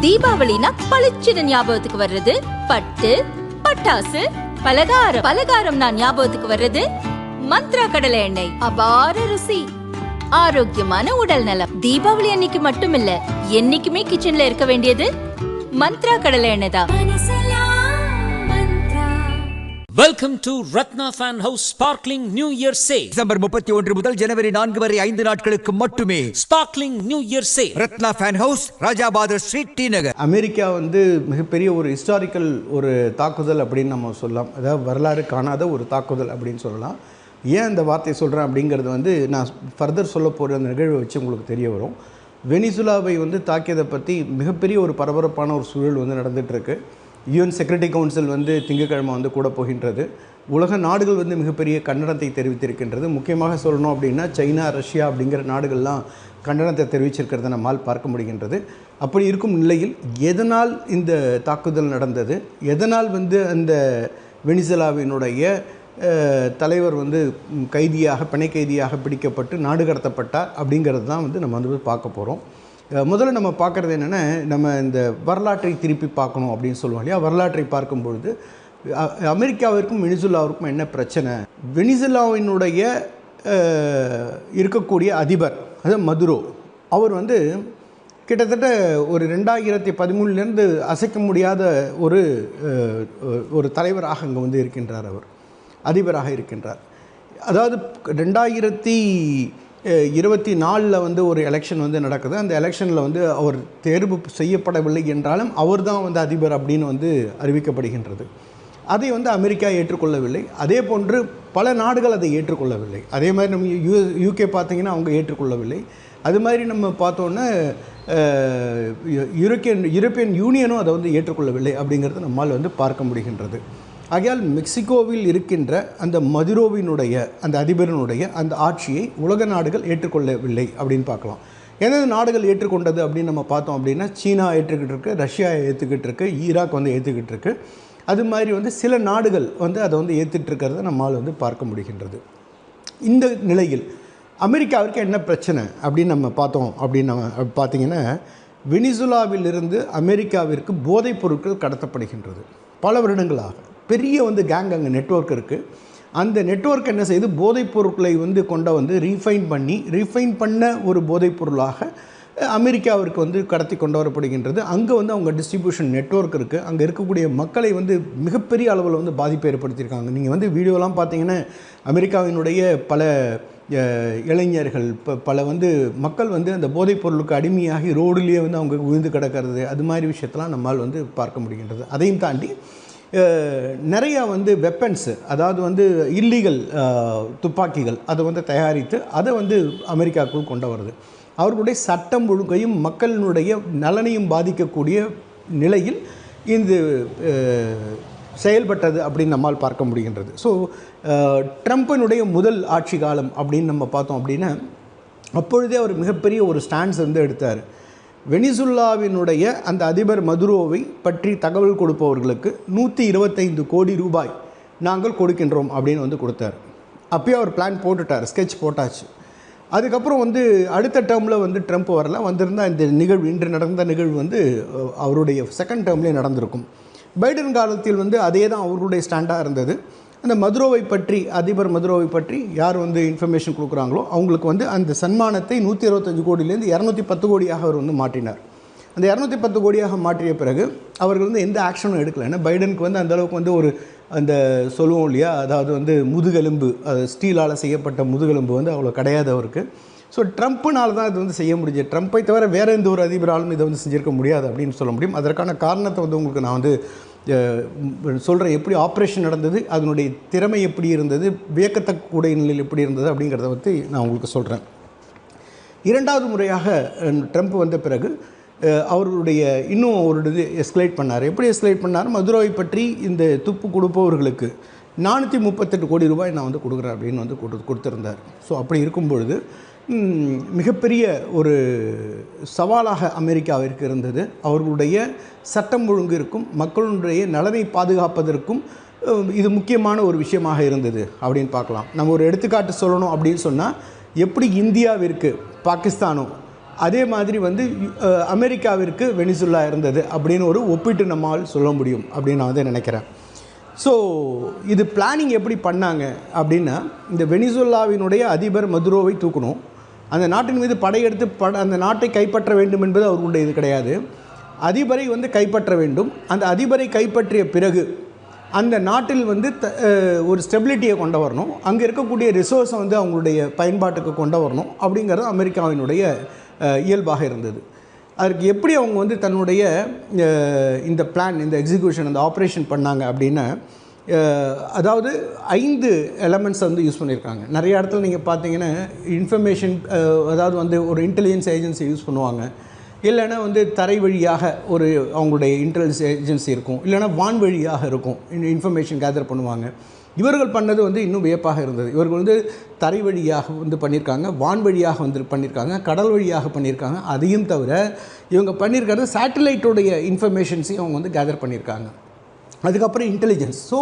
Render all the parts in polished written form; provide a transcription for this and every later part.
தீபாவளினா பளிச்சுன்னு ஞாபகத்துக்கு வர்றது பட்டு, பட்டாசு, பலகாரம். பலகாரம்னா ஞாபகத்துக்கு வர்றது மந்த்ரா கடலை எண்ணெய். அபார ருசி, ஆரோக்கியமான உடல் நலம். தீபாவளி அன்னைக்கு மட்டும் இல்ல, என்னைக்குமே கிச்சன்ல இருக்க வேண்டியது மந்த்ரா கடலை எண்ணெய் தான். Welcome to Ratna Fan House Sparkling New Year Sale. December 31 முதல் ஜனவரி 4 வரை 5 நாட்களுக்கு மட்டுமே. Sparkling New Year Sale. Rathna fan house, Rajabathar street, T Nagar. America மிகப்பெரிய ஒரு ஹிஸ்டாரிக்கல் ஒரு தாக்குதல் அப்படின்னு நம்ம சொல்லலாம். அதாவது வரலாறு காணாத ஒரு தாக்குதல் அப்படின்னு சொல்லலாம். ஏன் இந்த வார்த்தையை சொல்கிறேன் அப்படிங்கிறது நான் ஃபர்தர் சொல்ல போகிற அந்த நிகழ்வை வச்சு உங்களுக்கு தெரிய வரும். வெனிசுலாவை தாக்கியதை பற்றி மிகப்பெரிய ஒரு பரபரப்பான ஒரு சூழல் நடந்துகிட்ருக்கு. யூஎன் செக்யூரிட்டி கவுன்சில் திங்கட்கிழமை கூட போகின்றது. உலக நாடுகள் மிகப்பெரிய கண்டனத்தை தெரிவித்திருக்கின்றது. முக்கியமாக சொல்லணும் அப்படின்னா சைனா, ரஷ்யா அப்படிங்கிற நாடுகள்லாம் கண்டனத்தை தெரிவிச்சிருக்கிறத நம்மால் பார்க்க முடிகின்றது. அப்படி இருக்கும் நிலையில் எதனால் இந்த தாக்குதல் நடந்தது, எதனால் அந்த வெனிசுலாவினுடைய தலைவர் கைதியாக, பிணை கைதியாக பிடிக்கப்பட்டு நாடு கடத்தப்பட்டார் அப்படிங்கிறது தான் நம்ம பார்க்க போகிறோம். முதல்ல நம்ம பார்க்குறது என்னென்னா, நம்ம இந்த வரலாற்றை திருப்பி பார்க்கணும் அப்படின்னு சொல்லுவோம் இல்லையா. வரலாற்றை பார்க்கும்பொழுது அமெரிக்காவிற்கும் வெனிசுலாவிற்கும் என்ன பிரச்சனை, வெனிசுலாவினுடைய இருக்கக்கூடிய அதிபர் அதாவது மதுரோ, அவர் கிட்டத்தட்ட ஒரு 2013 அசைக்க முடியாத ஒரு தலைவராக அங்கே இருக்கின்றார். அவர் அதிபராக இருக்கின்றார். அதாவது 2024 ஒரு எலெக்ஷன் நடக்குது. அந்த எலெக்ஷனில் அவர் தேர்வு செய்யப்படவில்லை என்றாலும் அவர் தான் அதிபர் அப்படின்னு அறிவிக்கப்படுகின்றது. அதை அமெரிக்கா ஏற்றுக்கொள்ளவில்லை. அதே போன்று பல நாடுகள் அதை ஏற்றுக்கொள்ளவில்லை. அதே மாதிரி நம்ம யூகே பார்த்திங்கன்னா அவங்க ஏற்றுக்கொள்ளவில்லை. அது மாதிரி நம்ம பார்த்தோன்னா யூரோப்பியன் யூனியனும் அதை ஏற்றுக்கொள்ளவில்லை அப்படிங்கிறது நம்மால் பார்க்க முடிகின்றது. ஆகையால் மெக்சிகோவில் இருக்கின்ற அந்த மதுரோவினுடைய அந்த அதிபரினுடைய அந்த ஆட்சியை உலக நாடுகள் ஏற்றுக்கொள்ளவில்லை அப்படின்னு பார்க்கலாம். எந்தெந்த நாடுகள் ஏற்றுக்கொண்டது அப்படின்னு நம்ம பார்த்தோம் அப்படின்னா, சீனா ஏற்றுக்கிட்டு இருக்கு, ரஷ்யா ஏற்றுக்கிட்டு இருக்கு, ஈராக் ஏற்றுக்கிட்டு இருக்கு. அது மாதிரி சில நாடுகள் அதை ஏற்றுட்டு இருக்கிறத நம்மால் பார்க்க முடிகின்றது. இந்த நிலையில் அமெரிக்காவிற்கு என்ன பிரச்சனை அப்படின்னு நம்ம பார்த்தோம் அப்படின்னு நம்ம பார்த்திங்கன்னா, வெனிசுலாவிலிருந்து அமெரிக்காவிற்கு போதைப் பொருட்கள் கடத்தப்படுகின்றது. பல வருடங்களாக பெரிய கேங் அங்கே நெட்வொர்க் இருக்குது. அந்த நெட்வொர்க் என்ன செய்து போதைப் பொருட்களை ரீஃபைன் பண்ண ஒரு போதைப் பொருளாக அமெரிக்காவிற்கு கடத்தி கொண்டு வரப்படுகின்றது. அங்கே அவங்க டிஸ்ட்ரிபியூஷன் நெட்வொர்க் இருக்குது. அங்கே இருக்கக்கூடிய மக்களை மிகப்பெரிய அளவில் பாதிப்பை ஏற்படுத்தியிருக்காங்க. நீங்கள் வீடியோலாம் பார்த்தீங்கன்னா, அமெரிக்காவினுடைய பல இளைஞர்கள் பல மக்கள் அந்த போதைப் பொருளுக்கு அடிமையாகி ரோடுலேயே அவங்க விழுந்து கிடக்கிறது, அது மாதிரி விஷயத்தெல்லாம் நம்மால் பார்க்க முடிகின்றது. அதையும் தாண்டி நிறையா வெப்பன்ஸு, அதாவது இல்லீகல் துப்பாக்கிகள் அதை தயாரித்து அதை அமெரிக்காவுக்குள் கொண்டு வருது. அவர்களுடைய சட்டம் ஒழுங்கையும் மக்களினுடைய நலனையும் பாதிக்கக்கூடிய நிலையில் இந்த செயல்பட்டது அப்படின்னு நம்மால் பார்க்க முடிகின்றது. ஸோ ட்ரம்ப்பினுடைய முதல் ஆட்சி காலம் அப்படின்னு நம்ம பார்த்தோம் அப்படின்னா, அப்பொழுதே அவர் மிகப்பெரிய ஒரு ஸ்டாண்ட்ஸ் எடுத்தார். வெனிசுலாவினுடைய அந்த அதிபர் மதுரோவை பற்றி தகவல் கொடுப்பவர்களுக்கு 125 கோடி ரூபாய் நாங்கள் கொடுக்கின்றோம் அப்படின்னு கொடுத்தார். அப்போயே அவர் பிளான் போட்டுட்டார், ஸ்கெட்ச் போட்டாச்சு. அதுக்கப்புறம் அடுத்த டேர்மில் ட்ரம்ப் வரல, வந்திருந்தால் இந்த நிகழ்வு, இன்று நடந்த நிகழ்வு அவருடைய செகண்ட் டேர்ம்லேயே நடந்திருக்கும். பைடன் காலத்தில் அதே தான் அவர்களுடைய ஸ்டாண்டாக இருந்தது. அந்த மதுரோவை பற்றி, அதிபர் மதுரோவை பற்றி யார் இன்ஃபர்மேஷன் கொடுக்குறாங்களோ அவங்களுக்கு அந்த சன்மானத்தை 125 கோடியிலேருந்து 210 கோடியாக அவர் மாற்றினார். அந்த 210 கோடியாக மாற்றிய பிறகு அவர்கள் எந்த ஆக்ஷனும் எடுக்கலை. ஏன்னா பைடனுக்கு அந்தளவுக்கு ஒரு அந்த சொல்லுவோம் இல்லையா, அதாவது முதுகெலும்பு, ஸ்டீலால் செய்யப்பட்ட முதுகெலும்பு அவ்வளோ கிடையாது அவருக்கு. ஸோ ட்ரம்ப்புனால தான் இது செய்ய முடிஞ்சது. ட்ரம்ப்பை தவிர வேறு எந்த ஒரு அதிபராலும் இதை செஞ்சிருக்க முடியாது அப்படின்னு சொல்ல முடியும். அதற்கான காரணத்தை உங்களுக்கு நான் சொல்கிறேன். எப்படி ஆப்ரேஷன் நடந்தது, அதனுடைய திறமை எப்படி இருந்தது, வியக்கத்தக்கூடிய நிலையில் எப்படி இருந்தது அப்படிங்கிறத நான் உங்களுக்கு சொல்கிறேன். இரண்டாவது முறையாக ட்ரம்ப் வந்த பிறகு அவர்களுடைய இன்னும் ஒரு இது எஸ்கலேட் பண்ணார். எப்படி எஸ்கலேட் பண்ணார், மதுரோவை பற்றி இந்த துப்பு கொடுப்பவர்களுக்கு 438 கோடி ரூபாய் நான் கொடுக்குறேன் அப்படின்னு கொடுத்துருந்தார். ஸோ அப்படி இருக்கும் பொழுது மிகப்பெரிய ஒரு சவாலாக அமெரிக்காவிற்கு இருந்தது. அவர்களுடைய சட்டம் ஒழுங்கு இருக்கும், மக்களுடைய நலனை பாதுகாப்பதற்கும் இது முக்கியமான ஒரு விஷயமாக இருந்தது அப்படின்னு பார்க்கலாம். நம்ம ஒரு எடுத்துக்காட்டு சொல்லணும் அப்படின்னு சொன்னால், எப்படி இந்தியாவிற்கு பாகிஸ்தானோ அதே மாதிரி வந்து அமெரிக்காவிற்கு வெனிசுலா இருந்தது அப்படின்னு ஒரு ஒப்பிட்டு நம்மால் சொல்ல முடியும் அப்படின்னு நான் வந்து நினைக்கிறேன். ஸோ இது பிளானிங் எப்படி பண்ணாங்க அப்படின்னா, இந்த வெனிசுலாவினுடைய அதிபர் மதுரோவை தூக்கணும், அந்த நாட்டின் மீது படையெடுத்து அந்த நாட்டை கைப்பற்ற வேண்டும் என்பது அவர்களுடைய இது கிடையாது. அதிபரை வந்து கைப்பற்ற வேண்டும். அந்த அதிபரை கைப்பற்றிய பிறகு அந்த நாட்டில் வந்து ஒரு ஸ்டெபிலிட்டியை கொண்டு வரணும், அங்கே இருக்கக்கூடிய ரிசோர்ஸை வந்து அவங்களுடைய பயன்பாட்டுக்கு கொண்டு வரணும் அப்படிங்கிறது அமெரிக்காவினுடைய இயல்பாக இருந்தது. அதற்கு எப்படி அவங்க வந்து தன்னுடைய இந்த பிளான், இந்த எக்ஸிக்யூஷன், இந்த ஆப்ரேஷன் பண்ணாங்க அப்படின்னா, அதாவது 5 எலமெண்ட்ஸ் வந்து யூஸ் பண்ணியிருக்காங்க. நிறைய இடத்துல நீங்கள் பார்த்தீங்கன்னா இன்ஃபர்மேஷன், அதாவது வந்து ஒரு இன்டெலிஜென்ஸ் ஏஜென்சி யூஸ் பண்ணுவாங்க, இல்லைன்னா வந்து தரை வழியாக ஒரு அவங்களுடைய இன்டெலிஜென்ஸ் ஏஜென்சி இருக்கும், இல்லைனா வான் வழியாக இருக்கும் இன்ஃபர்மேஷன் கேதர் பண்ணுவாங்க. இவர்கள் பண்ணது வந்து இன்னும் வியப்பாக இருந்தது. இவர்கள் வந்து தரை வழியாக வந்து பண்ணியிருக்காங்க, வான் வழியாக வந்து பண்ணியிருக்காங்க, கடல் வழியாக பண்ணியிருக்காங்க. அதையும் தவிர இவங்க பண்ணியிருக்கிறது சேட்டலைட்டோடைய இன்ஃபர்மேஷன்ஸையும் அவங்க வந்து கேதர் பண்ணியிருக்காங்க. அதுக்கப்புறம் இன்டெலிஜென்ஸ். ஸோ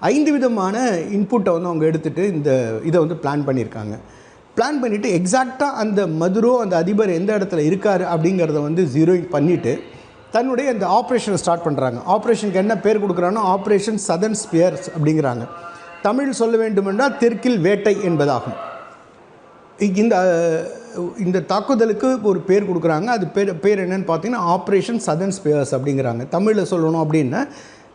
5 விதமான இன்புட்டை வந்து அவங்க எடுத்துகிட்டு இதை வந்து பிளான் பண்ணியிருக்காங்க. பிளான் பண்ணிவிட்டு எக்ஸாக்டாக அந்த மதுரோ, அந்த அதிபர் எந்த இடத்துல இருக்கார் அப்படிங்கிறத வந்து ஜீரோயிங் பண்ணிவிட்டு தன்னுடைய அந்த ஆப்ரேஷனை ஸ்டார்ட் பண்ணுறாங்க. ஆப்ரேஷனுக்கு என்ன பேர் கொடுக்குறாங்கன்னா ஆப்ரேஷன் சதர்ன் ஸ்பியர்ஸ் அப்படிங்கிறாங்க. தமிழ் சொல்ல வேண்டுமென்றால் தெற்கில் வேட்டை என்பதாகும். இந்த தாக்குதலுக்கு ஒரு பேர் கொடுக்குறாங்க. அது பேர் என்னன்னு பார்த்தீங்கன்னா ஆப்ரேஷன் சதர்ன் ஸ்பியர்ஸ் அப்படிங்கிறாங்க. தமிழில் சொல்லணும் அப்படின்னா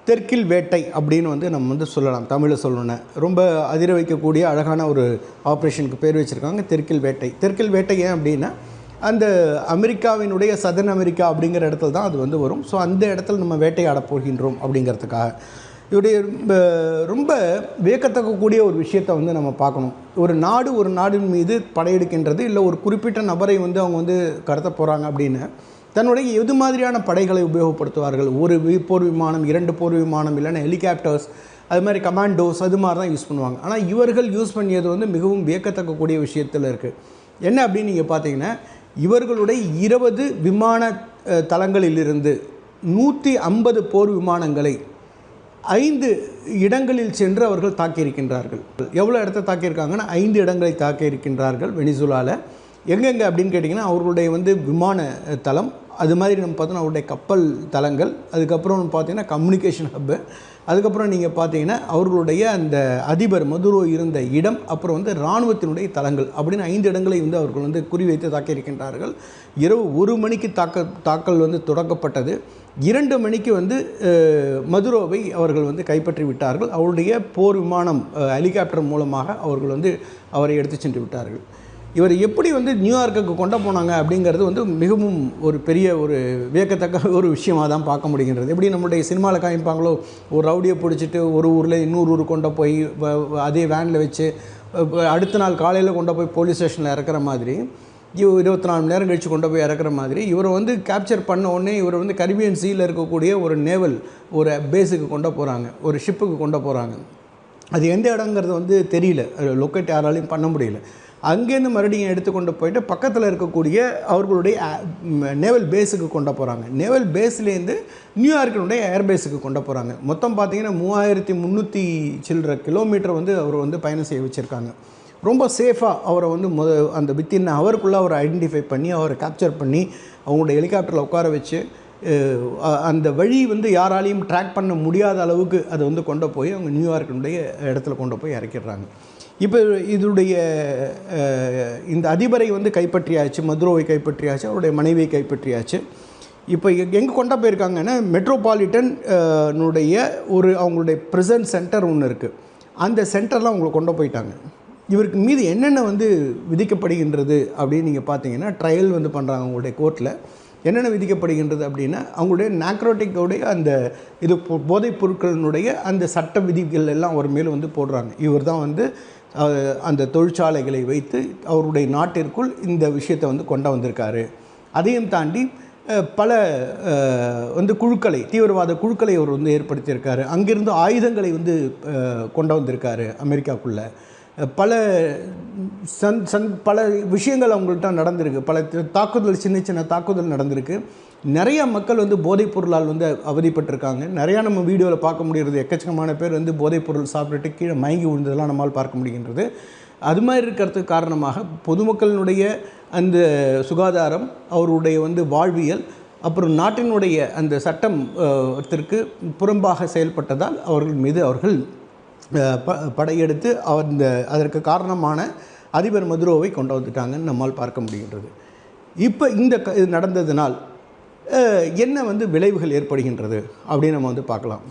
தெற்கில் வேட்டை அப்படின்னு வந்து நம்ம வந்து சொல்லலாம். தமிழில் சொல்லணும்னா ரொம்ப அதிர வைக்கக்கூடிய அழகான ஒரு ஆப்ரேஷனுக்கு பேர் வச்சுருக்காங்க, தெற்கில் வேட்டை. தெற்கில் வேட்டை ஏன் அப்படின்னா அந்த அமெரிக்காவினுடைய சதர்ன் அமெரிக்கா அப்படிங்கிற இடத்துல தான் அது வந்து வரும். ஸோ அந்த இடத்துல நம்ம வேட்டையாட போகின்றோம் அப்படிங்கிறதுக்காக இவருடைய ரொம்ப வியக்கத்தக்கக்கூடிய ஒரு விஷயத்தை வந்து நம்ம பார்க்கணும். ஒரு நாடின் மீது படையெடுக்கின்றது, இல்லை ஒரு குறிப்பிட்ட நபரை வந்து அவங்க வந்து கடத்த போகிறாங்க அப்படின்னு தன்னுடைய எது மாதிரியான படைகளை உபயோகப்படுத்துவார்கள்? ஒரு போர் விமானம், 2 போர் விமானம், இல்லைன்னா ஹெலிகாப்டர்ஸ், அது மாதிரி கமாண்டோஸ், அது மாதிரி தான் யூஸ் பண்ணுவாங்க. ஆனால் இவர்கள் யூஸ் பண்ணியது வந்து மிகவும் வியக்கத்தக்கக்கூடிய விஷயத்தில் இருக்குது. என்ன அப்படின்னு நீங்கள் பார்த்தீங்கன்னா, இவர்களுடைய 20 விமான தளங்களிலிருந்து 150 போர் விமானங்களை 5 இடங்களில் சென்று அவர்கள் தாக்கியிருக்கின்றார்கள். எவ்வளோ இடத்த தாக்கியிருக்காங்கன்னா 5 இடங்களை தாக்கியிருக்கின்றார்கள் வெனிசுலாவில். எங்கெங்கே அப்படின்னு கேட்டிங்கன்னா அவர்களுடைய வந்து விமான தளம், அது மாதிரி நம்ம பார்த்தோன்னா அவருடைய கப்பல் தளங்கள், அதுக்கப்புறம் பார்த்தீங்கன்னா கம்யூனிகேஷன் ஹப்பு, அதுக்கப்புறம் நீங்கள் பார்த்தீங்கன்னா அவர்களுடைய அந்த அதிபர் மதுரோ இருந்த இடம், அப்புறம் வந்து இராணுவத்தினுடைய தளங்கள் அப்படின்னு 5 இடங்களை வந்து அவர்கள் வந்து குறிவைத்து தாக்கியிருக்கின்றார்கள். இரவு 1 மணிக்கு தாக்கல் வந்து தொடக்கப்பட்டது. 2 மணிக்கு வந்து மதுரோவை அவர்கள் வந்து கைப்பற்றி விட்டார்கள். அவருடைய போர் விமானம் ஹெலிகாப்டர் மூலமாக அவர்கள் வந்து அவரை எடுத்து சென்று விட்டார்கள். இவர் எப்படி வந்து நியூயார்க்குக்கு கொண்டு போனாங்க அப்படிங்கிறது வந்து மிகவும் ஒரு பெரிய ஒரு வியக்கத்தக்க ஒரு விஷயமாக தான் பார்க்க முடிகின்றது. எப்படி நம்மளுடைய சினிமாவில் காமிப்பாங்களோ, ஒரு ரவுடியை பிடிச்சிட்டு ஒரு ஊரில் இன்னொரு ஊருக்கு கொண்டு போய் அதே வேனில் வச்சு அடுத்த நாள் காலையில் கொண்டு போய் போலீஸ் ஸ்டேஷனில் இறக்குற மாதிரி, 24 மணி நேரம் கழித்து கொண்டு போய் இறக்குற மாதிரி இவரை வந்து கேப்சர் பண்ண உடனே இவர் வந்து கரிபியன் சீயில் இருக்கக்கூடிய ஒரு நேவல் ஒரு பேஸுக்கு கொண்டு போகிறாங்க, ஒரு ஷிப்புக்கு கொண்டு போகிறாங்க. அது எந்த இடங்கிறது வந்து தெரியல, லொக்கேட் யாராலையும் பண்ண முடியல. அங்கேருந்து மறுபடியும் எடுத்துக்கொண்டு போயிட்டு பக்கத்தில் இருக்கக்கூடிய அவர்களுடைய நேவல் பேஸுக்கு கொண்டு போகிறாங்க. நேவல் பேஸ்லேருந்து நியூயார்க்கினுடைய ஏர்பேஸுக்கு கொண்டு போகிறாங்க. மொத்தம் பார்த்திங்கன்னா 3300 சில்லற கிலோமீட்டர் வந்து அவர் வந்து பயணம் செய்ய வச்சுருக்காங்க. ரொம்ப சேஃபாக அவரை வந்து அந்த வித்தின் ஹவருக்குள்ளே அவரை ஐடென்டிஃபை பண்ணி அவரை கேப்சர் பண்ணி அவங்களுடைய ஹெலிகாப்டரில் உட்கார வச்சு அந்த வழி வந்து யாராலையும் ட்ராக் பண்ண முடியாத அளவுக்கு அதை வந்து கொண்டு போய் அவங்க நியூயார்க்கினுடைய இடத்துல கொண்டு போய் இறக்கிடுறாங்க. இப்போ இதனுடைய இந்த அதிபரை வந்து கைப்பற்றியாச்சு, மதுரோவை கைப்பற்றியாச்சு, அவருடைய மனைவியை கைப்பற்றியாச்சு. இப்போ எங்கே கொண்டு போயிருக்காங்கன்னா மெட்ரோபாலிட்டன் அவங்களுடைய ப்ரிசன் சென்டர் ஒன்று இருக்குது, அந்த சென்டரில் அவங்களை கொண்டு போயிட்டாங்க. இவருக்கு மீது என்னென்ன வந்து விதிக்கப்படுகின்றது அப்படின்னு நீங்கள் பார்த்தீங்கன்னா, ட்ரையல் வந்து பண்ணுறாங்க அவங்களுடைய கோர்ட்டில். என்னென்ன விதிக்கப்படுகின்றது அப்படின்னா, அவங்களுடைய நாக்ரோட்டிக்கோடைய அந்த இது போதைப் பொருட்களினுடைய அந்த சட்ட விதிகள் எல்லாம் அவர் மேலே வந்து போடுறாங்க. இவர் தான் வந்து அந்த தொழிற்சாலைகளை வைத்து அவருடைய நாட்டிற்குள் இந்த விஷயத்தை வந்து கொண்டு வந்திருக்காரு. அதையும் தாண்டி பல வந்து குழுக்களை, தீவிரவாத குழுக்களை அவர் வந்து ஏற்படுத்தியிருக்காரு. அங்கிருந்து ஆயுதங்களை வந்து கொண்டு வந்திருக்காரு அமெரிக்காவுக்குள்ளே. பல பல விஷயங்கள் அவங்கள்ட்ட நடந்திருக்கு. பல தாக்குதல், சின்ன சின்ன தாக்குதல் நடந்திருக்கு. நிறையா மக்கள் வந்து போதைப் பொருளால் வந்து அவதிப்பட்டிருக்காங்க. நிறையா நம்ம வீடியோவில் பார்க்க முடிகிறது. எக்கச்சக்கமான பேர் வந்து போதைப் பொருள் சாப்பிட்டுட்டு கீழே மயங்கி விழுந்ததெல்லாம் நம்மால் பார்க்க முடிகின்றது. அது மாதிரி இருக்கிறதுக்கு காரணமாக பொதுமக்களினுடைய அந்த சுகாதாரம், அவருடைய வந்து வாழ்வியல், அப்புறம் நாட்டினுடைய அந்த சட்டத்திற்கு புறம்பாக செயல்பட்டதால் அவர்கள் மீது அவர்கள் படையெடுத்து அதற்கு காரணமான அதிபர் மதுரோவை கொண்டு வந்துட்டாங்கன்னு நம்மால் பார்க்க முடிகின்றது. இப்போ இது நடந்ததுனால் என்ன வந்து விளைவுகள் ஏற்படுகின்றது அப்படின்னு நம்ம வந்து பார்க்கலாம்.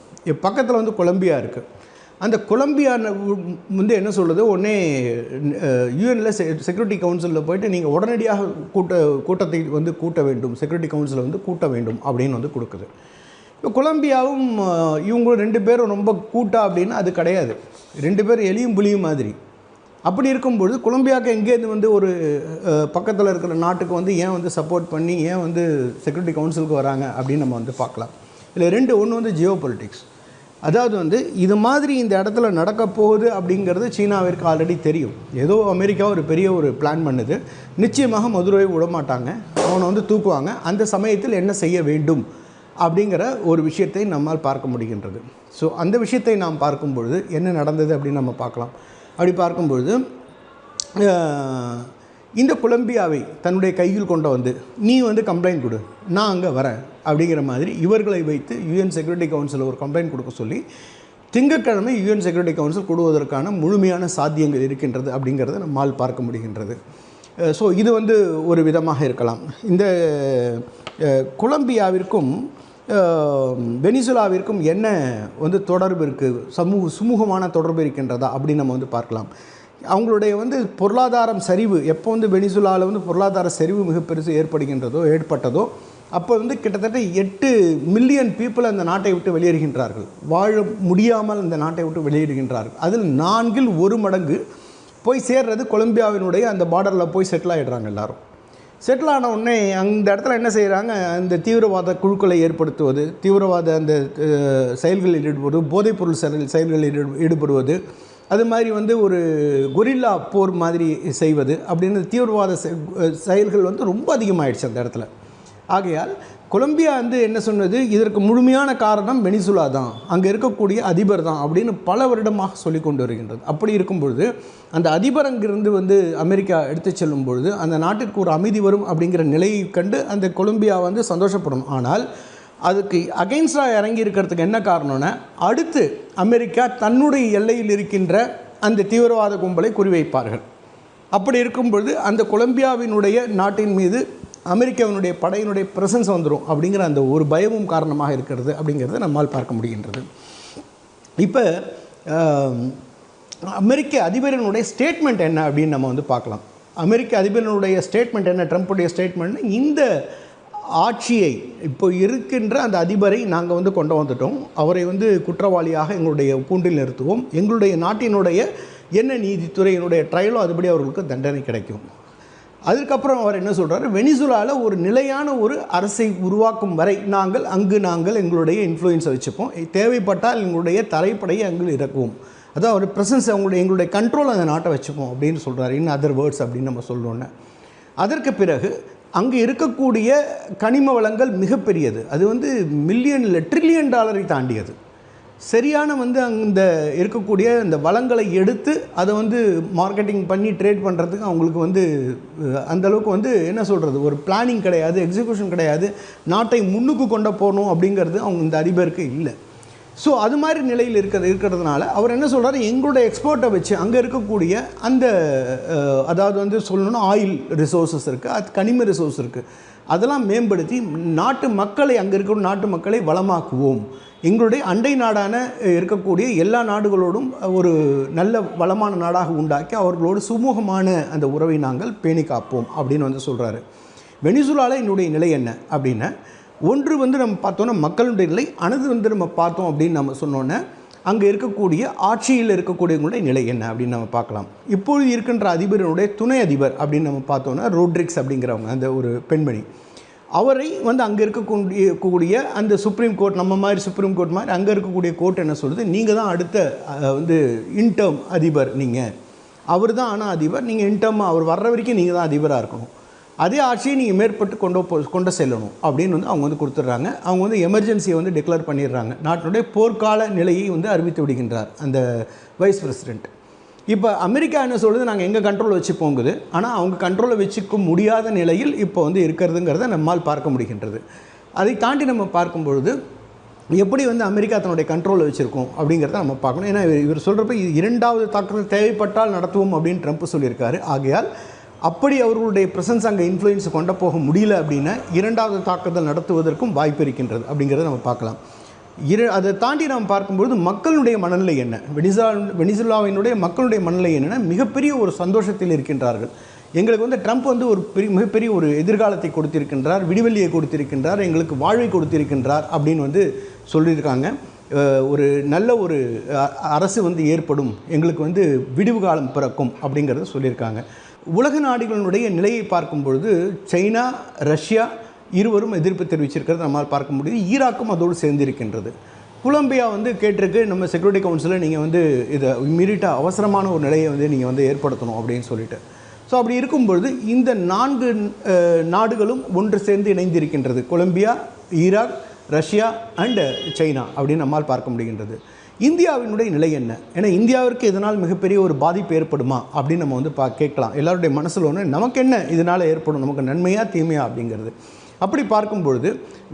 பக்கத்தில் வந்து கொலம்பியா இருக்குது. அந்த கொலம்பியா வந்து என்ன சொல்லுது, உடனே யூஎனில் செக்யூரிட்டி கவுன்சிலில் போயிட்டு நீங்கள் உடனடியாக கூட்டத்தை வந்து கூட்ட வேண்டும், செக்யூரிட்டி கவுன்சிலை வந்து கூட்ட வேண்டும் அப்படின்னு வந்து கொடுக்குது. இப்போ கொலம்பியாவும் இவங்களும் 2 பேரும் ரொம்ப கூட்டா அப்படின்னா அது கிடையாது. 2 பேரும் எலியும் புலியும் மாதிரி. அப்படி இருக்கும்பொழுது கொலம்பியாவுக்கு எங்கேருந்து வந்து ஒரு பக்கத்தில் இருக்கிற நாட்டுக்கு வந்து ஏன் வந்து சப்போர்ட் பண்ணி ஏன் வந்து செக்யூரிட்டி கவுன்சிலுக்கு வராங்க அப்படின்னு நம்ம வந்து பார்க்கலாம். இல்லை ஒன்று வந்து ஜியோ பொலிட்டிக்ஸ். அதாவது வந்து இது மாதிரி இந்த இடத்துல நடக்க போகுது அப்படிங்கிறது சீனாவிற்கு ஆல்ரெடி தெரியும். ஏதோ அமெரிக்கா ஒரு பெரிய ஒரு பிளான் பண்ணுது, நிச்சயமாக மதுரோவை விடமாட்டாங்க, அவனை வந்து தூக்குவாங்க, அந்த சமயத்தில் என்ன செய்ய வேண்டும் அப்படிங்கிற ஒரு விஷயத்தை நம்மால் பார்க்க முடிகின்றது. ஸோ அந்த விஷயத்தை நாம் பார்க்கும்பொழுது என்ன நடந்தது அப்படின்னு நம்ம பார்க்கலாம். அப்படி பார்க்கும்பொழுது இந்த கொலம்பியாவை தன்னுடைய கையில் கொண்டு வந்து நீ வந்து கம்ப்ளைண்ட் கொடு, நான் அங்கே வரேன் அப்படிங்கிற மாதிரி இவர்களை வைத்து யூஎன் செக்யூரிட்டி கவுன்சில் ஒரு கம்ப்ளைண்ட் கொடுக்க சொல்லி திங்கட்கிழமை யூஎன் செக்யூரிட்டி கவுன்சில் கொடுவதற்கான முழுமையான சாத்தியங்கள் இருக்கின்றது அப்படிங்கிறத நம்மால் பார்க்க முடிகின்றது. ஸோ இது வந்து ஒரு விதமாக இருக்கலாம். இந்த கொலம்பியாவிற்கும் வெனிசுலாவிற்கும் என்ன வந்து தொடர்பு இருக்குது, சுமூகமான தொடர்பு இருக்கின்றதா அப்படின்னு நம்ம வந்து பார்க்கலாம். அவங்களுடைய வந்து பொருளாதாரம் சரிவு எப்போ வந்து வெனிசுலாவில் வந்து பொருளாதார சரிவு மிக பெருசு ஏற்பட்டதோ அப்போ வந்து கிட்டத்தட்ட 8 மில்லியன் பீப்புள் அந்த நாட்டை விட்டு வெளியேறுகின்றார்கள், வாழ முடியாமல் அந்த நாட்டை விட்டு வெளியேறுகின்றார்கள். அதில் 4 மடங்கு போய் சேர்றது கொலம்பியாவினுடைய அந்த பார்டரில் போய் செட்டில் ஆகிடுறாங்க. எல்லோரும் செட்டில் ஆன உடனே அந்த இடத்துல என்ன செய்கிறாங்க, அந்த தீவிரவாத குழுக்களை ஏற்படுத்துவது, தீவிரவாத அந்த செயல்களில் ஈடுபடுவது, போதைப்பொருள் செயல்களில் ஈடுபடுவது, அது மாதிரி வந்து ஒரு கொரில்லா போர் மாதிரி செய்வது அப்படின்னு தீவிரவாத செயல்கள் வந்து ரொம்ப அதிகமாகிடுச்சு அந்த இடத்துல. ஆகையால் கொலம்பியா வந்து என்ன சொன்னது, இதற்கு முழுமையான காரணம் வெனிசுலா தான், அங்கே இருக்கக்கூடிய அதிபர் தான் அப்படின்னு பல வருடமாக சொல்லி கொண்டு வருகின்றது. அப்படி இருக்கும்பொழுது அந்த அதிபர் அங்கிருந்து வந்து அமெரிக்கா எடுத்து செல்லும் பொழுது அந்த நாட்டிற்கு ஒரு அமைதி வரும் அப்படிங்கிற நிலையை கண்டு அந்த கொலம்பியா வந்து சந்தோஷப்படும். ஆனால் அதுக்கு அகைன்ஸ்டாக இறங்கி இருக்கிறதுக்கு என்ன காரணம்னா, அடுத்து அமெரிக்கா தன்னுடைய எல்லையில் இருக்கின்ற அந்த தீவிரவாத கும்பலை குறிவைப்பார்கள். அப்படி இருக்கும்பொழுது அந்த கொலம்பியாவினுடைய நாட்டின் மீது அமெரிக்காவினுடைய படையினுடைய பிரசன்ஸ் வந்துடும் அப்படிங்கிற அந்த ஒரு பயமும் காரணமாக இருக்கிறது அப்படிங்கிறத நம்மால் பார்க்க முடிகின்றது. இப்போ அமெரிக்க அதிபரினுடைய ஸ்டேட்மெண்ட் என்ன அப்படின்னு நம்ம வந்து பார்க்கலாம். அமெரிக்க அதிபரினுடைய ஸ்டேட்மெண்ட் என்ன, ட்ரம்ப்புடைய ஸ்டேட்மெண்ட், இந்த ஆட்சியை இப்போ இருக்கின்ற அந்த அதிபரை நாங்கள் வந்து கொண்டு வந்துட்டோம், அவரை வந்து குற்றவாளியாக எங்களுடைய கூண்டில் நிறுத்துவோம், எங்களுடைய நாட்டினுடைய என்ன நீதித்துறையினுடைய ட்ரையலோ அதுபடி அவர்களுக்கு தண்டனை கிடைக்கும். அதுக்கப்புறம் அவர் என்ன சொல்கிறார், வெனிசுலாவில் ஒரு நிலையான ஒரு அரசை உருவாக்கும் வரை நாங்கள் எங்களுடைய இன்ஃப்ளூயன்ஸை வச்சுப்போம், தேவைப்பட்டால் எங்களுடைய தரைப்படையை அங்கே இறக்குவோம், அதான் ஒரு ப்ரெசன்ஸ் எங்களுடைய கண்ட்ரோல் அந்த நாட்டை வச்சுப்போம் அப்படின்னு சொல்கிறார். இன் அதர் வேர்ட்ஸ் அப்படின்னு நம்ம சொல்லணுன்னு. அதற்கு பிறகு அங்கே இருக்கக்கூடிய கனிம வளங்கள் மிகப்பெரியது, அது வந்து $1 ட்ரில்லியன் தாண்டியது. சரியான வந்து அந்த இருக்கக்கூடிய இந்த வளங்களை எடுத்து அதை வந்து மார்க்கெட்டிங் பண்ணி ட்ரேட் பண்ணுறதுக்கு அவங்களுக்கு வந்து அந்தளவுக்கு வந்து என்ன சொல்கிறது, ஒரு பிளானிங் கிடையாது, எக்ஸிக்யூஷன் கிடையாது, நாட்டை முன்னுக்கு கொண்டு போகணும் அப்படிங்கிறது அவங்க இந்த அதிபருக்கு இல்லை. ஸோ அது மாதிரி நிலையில் இருக்கிறதுனால அவர் என்ன சொல்கிறார், எங்களுடைய எக்ஸ்போர்ட்டை வச்சு அங்கே இருக்கக்கூடிய அந்த அதாவது வந்து சொல்லணும்னா ஆயில் ரிசோர்ஸஸ் இருக்குது, அது கனிம ரிசோர்ஸ் இருக்குது, அதெல்லாம் மேம்படுத்தி நாட்டு மக்களை அங்கே இருக்கிற நாட்டு மக்களை வளமாக்குவோம், எங்களுடைய அண்டை நாடான இருக்கக்கூடிய எல்லா நாடுகளோடும் ஒரு நல்ல வளமான நாடாக உண்டாக்கி அவர்களோடு சுமூகமான அந்த உறவை நாங்கள் பேணி காப்போம் அப்படின்னு வந்து சொல்கிறாரு. வெனிசுலாவில் என்னுடைய நிலை என்ன அப்படின்னா, ஒன்று வந்து நம்ம பார்த்தோன்னா மக்களுடைய நிலை, அனது வந்து நம்ம பார்த்தோம் அப்படின்னு நம்ம சொன்னோன்னே அங்கே இருக்கக்கூடிய ஆட்சியில் இருக்கக்கூடியவங்களுடைய நிலை என்ன அப்படின்னு நம்ம பார்க்கலாம். இப்பொழுது இருக்கின்ற அதிபரினுடைய துணை அதிபர் அப்படின்னு நம்ம பார்த்தோன்னா ரோட்ரிக்ஸ் அப்படிங்கிறவங்க, அந்த ஒரு பெண்மணி, அவரை வந்து அங்கே இருக்கக்கூடிய அந்த சுப்ரீம் கோர்ட், நம்ம மாதிரி சுப்ரீம் கோர்ட் மாதிரி அங்கே இருக்கக்கூடிய கோர்ட் என்ன சொல்லுது, நீங்கள் தான் அடுத்த வந்து இன்டர்ம் அதிபர், நீங்கள் அவர் தான் ஆனால் அதிபர், நீங்கள் இன்டர்ம் அவர் வர்ற வரைக்கும் நீங்கள் தான் அதிபராக இருக்கணும், அதே ஆட்சியை நீங்கள் மேற்பட்டு கொண்டு செல்லணும் அப்படின்னு வந்து அவங்க வந்து கொடுத்துட்றாங்க. அவங்க வந்து எமர்ஜென்சியை வந்து டிக்ளேர் பண்ணிடுறாங்க, நாட்டினுடைய போர்க்கால நிலையை வந்து அறிவித்து விடுகின்றார் அந்த வைஸ் பிரசிடெண்ட். இப்போ அமெரிக்கா என்ன சொல்லுது, நாங்கள் எங்கள் கண்ட்ரோலில் வச்சுப்போங்குது. ஆனால் அவங்க கண்ட்ரோலில் வச்சுக்க முடியாத நிலையில் இப்போ வந்து இருக்கிறதுங்கிறத நம்மால் பார்க்க முடிகின்றது. அதை தாண்டி நம்ம பார்க்கும்பொழுது எப்படி வந்து அமெரிக்கா தன்னுடைய கண்ட்ரோலில் வச்சுருக்கோம் அப்படிங்கிறத நம்ம பார்க்கணும். ஏன்னா இவர் சொல்கிறப்ப இரண்டாவது தாக்குதல் தேவைப்பட்டால் நடத்துவோம் அப்படின்னு ட்ரம்ப் சொல்லியிருக்காரு. ஆகையால் அப்படி அவர்களுடைய ப்ரெசன்ஸ் அங்கே இன்ஃப்ளூயன்ஸ் கொண்டு போக முடியல அப்படின்னா இரண்டாவது தாக்குதல் நடத்துவதற்கும் வாய்ப்பு இருக்கின்றது அப்படிங்கிறத நம்ம பார்க்கலாம். அதை தாண்டி நாம் பார்க்கும்பொழுது மக்களுடைய மனநிலை என்ன, வெனிசுலாவினுடைய மக்களுடைய மனநிலை என்னென்னா மிகப்பெரிய ஒரு சந்தோஷத்தில் இருக்கின்றார்கள். எங்களுக்கு வந்து ட்ரம்ப் வந்து ஒரு மிகப்பெரிய ஒரு எதிர்காலத்தை கொடுத்திருக்கின்றார், விடிவெள்ளியை கொடுத்திருக்கின்றார், எங்களுக்கு வாழ்வை கொடுத்திருக்கின்றார் அப்படின்னு வந்து சொல்லியிருக்காங்க. ஒரு நல்ல ஒரு அரசு வந்து ஏற்படும், எங்களுக்கு வந்து விடிவு காலம் பிறக்கும் அப்படிங்கிறத சொல்லியிருக்காங்க. உலக நாடுகளினுடைய நிலையை பார்க்கும் பொழுது சைனா, ரஷ்யா இருவரும் எதிர்ப்பு தெரிவிச்சிருக்கிறது நம்மால் பார்க்க முடியுது. ஈராக்கும் அதோடு சேர்ந்திருக்கின்றது. கொலம்பியா வந்து கேட்டிருக்கு, நம்ம செக்யூரிட்டி கவுன்சிலில் நீங்கள் வந்து இதை இம்மீடியட்டாக அவசரமான ஒரு நிலையை வந்து நீங்கள் வந்து ஏற்படுத்தணும் அப்படின்னு சொல்லிட்டு. ஸோ அப்படி இருக்கும்பொழுது இந்த 4 நாடுகளும் ஒன்று சேர்ந்து இணைந்திருக்கின்றது. Colombia, Iraq, Russia and China அப்படின்னு நம்மால் பார்க்க முடிகின்றது. இந்தியாவினுடைய நிலை என்ன? ஏன்னா இந்தியாவிற்கு இதனால் மிகப்பெரிய ஒரு பாதிப்பு ஏற்படுமா அப்படின்னு நம்ம வந்து கேட்கலாம். எல்லாருடைய மனசில் ஒன்று, நமக்கு என்ன இதனால் ஏற்படும், நமக்கு நன்மையா தீமையா அப்படிங்கிறது. அப்படி பார்க்கும்பொழுது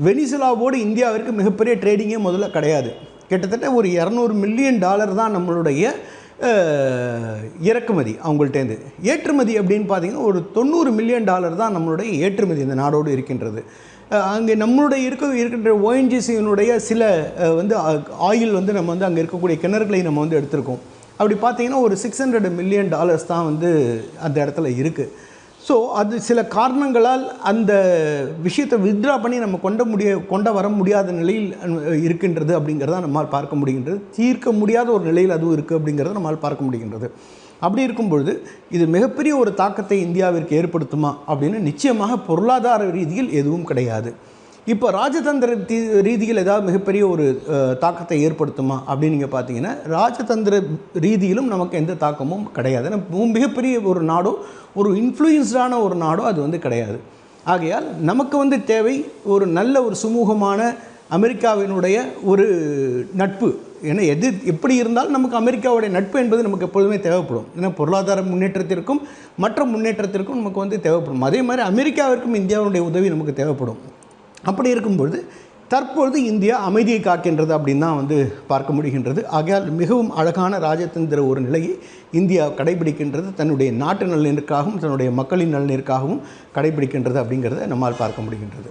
வெனிசுலாவோடு இந்தியாவிற்கு மிகப்பெரிய ட்ரேடிங்கே முதல்ல கிடையாது. கிட்டத்தட்ட ஒரு $200 மில்லியன் தான் நம்மளுடைய இறக்குமதி அவங்கள்ட்டேருந்து. ஏற்றுமதி அப்படின்னு பார்த்தீங்கன்னா ஒரு $90 மில்லியன் தான் நம்மளுடைய ஏற்றுமதி இந்த நாடோடு இருக்கின்றது. அங்கே நம்மளுடைய இருக்கின்ற ONGCயினுடைய சில வந்து ஆயில் வந்து நம்ம வந்து அங்கே இருக்கக்கூடிய கிணறுகளை நம்ம வந்து எடுத்திருக்கோம். அப்படி பார்த்தீங்கன்னா ஒரு $600 மில்லியன் தான் வந்து அந்த இடத்துல இருக்குது. ஸோ அது சில காரணங்களால் அந்த விஷயத்தை வித்ட்ரா பண்ணி நம்ம கொண்டு வர முடியாத நிலையில் இருக்கின்றது அப்படிங்கிறத நம்மால் பார்க்க முடிகின்றது. தீர்க்க முடியாத ஒரு நிலையில் அதுவும் இருக்குது அப்படிங்கிறத நம்மால் பார்க்க முடிகின்றது. அப்படி இருக்கும் பொழுது இது மிகப்பெரிய ஒரு தாக்கத்தை இந்தியாவிற்கு ஏற்படுத்துமா அப்படின்னு நிச்சயமாக பொருளாதார ரீதியில் எதுவும் கிடையாது. இப்போ ராஜதந்திர ரீதியில் ஏதாவது மிகப்பெரிய ஒரு தாக்கத்தை ஏற்படுத்துமா அப்படின்னு நீங்கள் பார்த்தீங்கன்னா ராஜதந்திர ரீதியிலும் நமக்கு எந்த தாக்கமும் கிடையாது. ஏன்னா மிகப்பெரிய ஒரு நாடோ ஒரு இன்ஃப்ளூயன்ஸ்டான ஒரு நாடோ அது வந்து கிடையாது. ஆகையால் நமக்கு வந்து தேவை ஒரு நல்ல ஒரு சுமூகமான அமெரிக்காவினுடைய ஒரு நட்பு. ஏன்னா எப்படி இருந்தாலும் நமக்கு அமெரிக்காவுடைய நட்பு என்பது நமக்கு எப்பொழுதுமே தேவைப்படும். ஏன்னா பொருளாதார முன்னேற்றத்திற்கும் மற்ற முன்னேற்றத்திற்கும் நமக்கு வந்து தேவைப்படும். அதே மாதிரி அமெரிக்காவிற்கும் இந்தியாவுடைய உதவி நமக்கு தேவைப்படும். அப்படி இருக்கும்பொழுது தற்பொழுது இந்தியா அமைதியை காக்கின்றது அப்படின்னு தான் வந்து பார்க்க முடிகின்றது. ஆகையால் மிகவும் அழகான ராஜதந்திர ஒரு நிலையை இந்தியா கடைபிடிக்கின்றது. தன்னுடைய நாட்டு நலனிற்காகவும் தன்னுடைய மக்களின் நலனிற்காகவும் கடைபிடிக்கின்றது அப்படிங்கிறத நம்மால் பார்க்க முடிகின்றது.